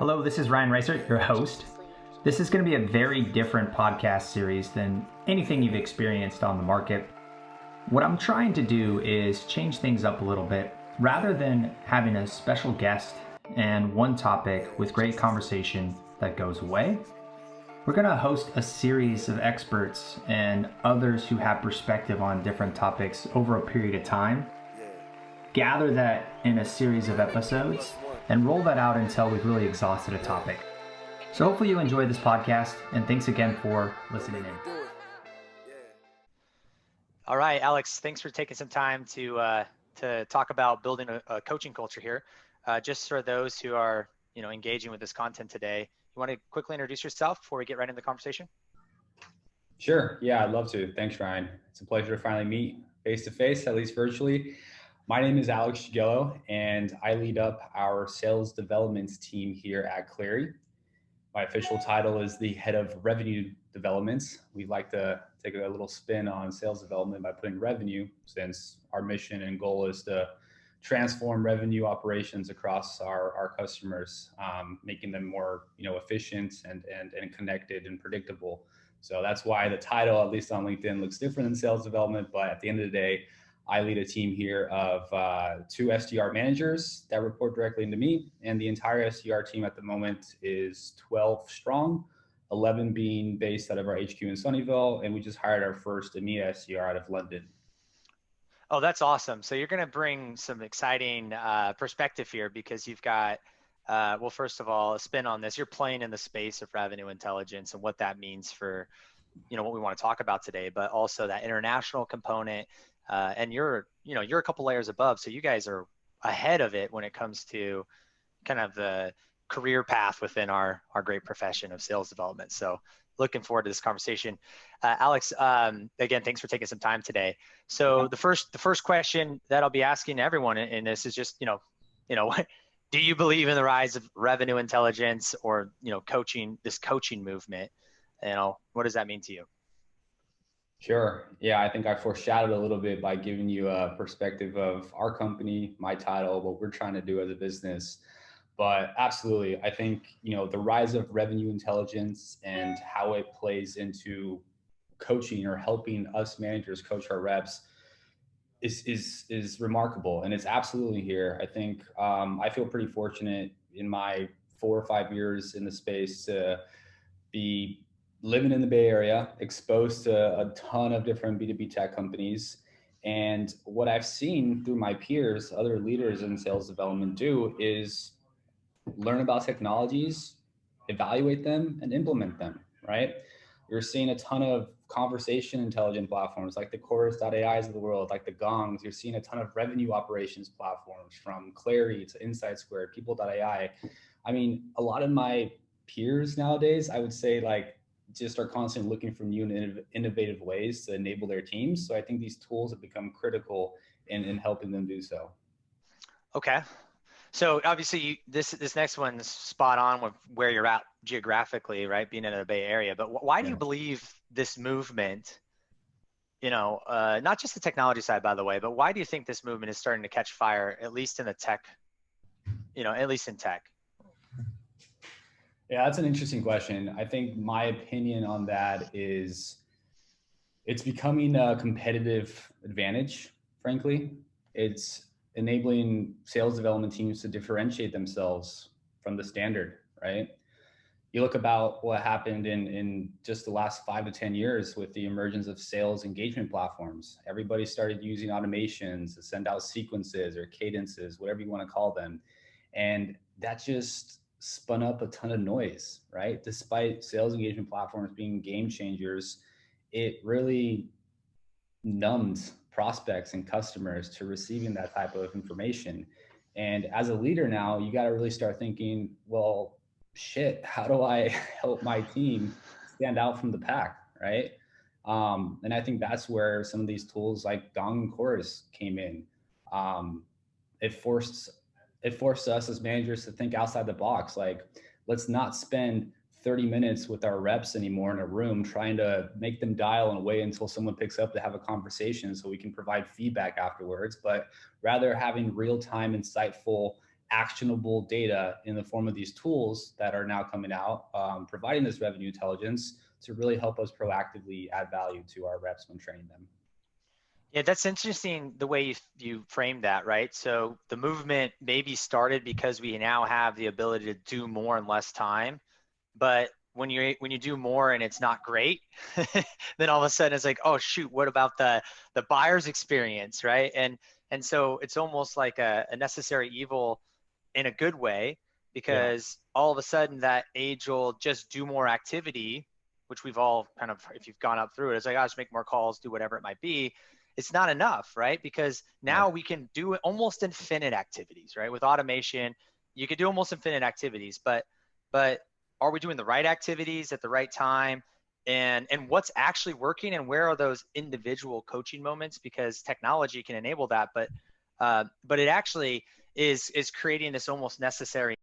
Hello, this is Ryan Reisert, your host. This is going to be a very different podcast series than anything you've experienced on the market. What I'm trying to do is change things up a little bit. Rather than having a special guest and one topic with great conversation that goes away, we're going to host a series of experts and others who have perspective on different topics over a period of time. Gather that in a series of episodes and roll that out until we've really exhausted a topic. So hopefully you enjoy this podcast, and thanks again for listening in. All right, Alex, thanks for taking some time to talk about building a coaching culture here. Just for those who are engaging with this content today, you want to quickly introduce yourself before we get right into the conversation? Sure. Yeah, I'd love to. Thanks, Ryan. It's a pleasure to finally meet face to face, at least virtually. My name is Alex Jagiello, and I lead up our sales development team here at Clari. My official title is the head of revenue developments. We like to take a little spin on sales development by putting revenue, since our mission and goal is to transform revenue operations across our customers, making them more efficient and connected and predictable. So that's why the title, at least on LinkedIn, looks different than sales development. But at the end of the day, I lead a team here of 2 SDR managers that report directly into me, and the entire SDR team at the moment is 12 strong, 11 being based out of our HQ in Sunnyvale, and we just hired our first EMEA SDR out of London. Oh, that's awesome. So you're going to bring some exciting perspective here, because you've got, well, first of all, a spin on this. You're playing in the space of revenue intelligence and what that means for, what we want to talk about today, but also that international component. And you're a couple layers above. So you guys are ahead of it when it comes to kind of the career path within our great profession of sales development. So looking forward to this conversation. Alex, again, thanks for taking some time today. So the first question that I'll be asking everyone in this is just, what do you believe in the rise of revenue intelligence or, this coaching movement? What does that mean to you? Sure. Yeah, I think I foreshadowed a little bit by giving you a perspective of our company, my title, what we're trying to do as a business. But absolutely, I think, the rise of revenue intelligence and how it plays into coaching or helping us managers coach our reps is remarkable. And it's absolutely here. I think I feel pretty fortunate in my 4 or 5 years in the space to be living in the Bay Area, exposed to a ton of different B2B tech companies. And what I've seen through my peers, other leaders in sales development, do is learn about technologies, evaluate them, and implement them, right? You're seeing a ton of conversation intelligent platforms like the Chorus.ai's of the world, like the Gongs. You're seeing a ton of revenue operations platforms from Clari to Insight Square, People.ai. I mean, a lot of my peers nowadays, I would say, just are constantly looking for new and innovative ways to enable their teams. So I think these tools have become critical in helping them do so. Okay. So obviously this next one's spot on with where you're at geographically, right? Being in the Bay Area. But why do you believe this movement, not just the technology side, by the way, but why do you think this movement is starting to catch fire, at least in the tech, at least in tech? Yeah, that's an interesting question. I think my opinion on that is it's becoming a competitive advantage, frankly. It's enabling sales development teams to differentiate themselves from the standard, right? You look about what happened in just the last 5 to 10 years with the emergence of sales engagement platforms. Everybody started using automations to send out sequences or cadences, whatever you want to call them. And that just spun up a ton of noise, right? Despite sales engagement platforms being game changers, it really numbed prospects and customers to receiving that type of information. And as a leader now, you got to really start thinking, well, shit, how do I help my team stand out from the pack, right? And I think that's where some of these tools like Gong and Chorus came in. It forced us as managers to think outside the box. Like, let's not spend 30 minutes with our reps anymore in a room trying to make them dial and wait until someone picks up to have a conversation so we can provide feedback afterwards, but rather having real-time, insightful, actionable data in the form of these tools that are now coming out, providing this revenue intelligence to really help us proactively add value to our reps when training them. Yeah, that's interesting the way you framed that, right? So the movement maybe started because we now have the ability to do more in less time, but when you do more and it's not great, then all of a sudden it's like, oh shoot, what about the buyer's experience, right? And so it's almost like a necessary evil in a good way, because all of a sudden that age old just do more activity, which we've all kind of, if you've gone up through it, it's like, I'll just make more calls, do whatever it might be. It's not enough, right? Because now we can do almost infinite activities, right? With automation, you can do almost infinite activities, but are we doing the right activities at the right time? And what's actually working, and where are those individual coaching moments? Because technology can enable that, but it actually is creating this almost necessary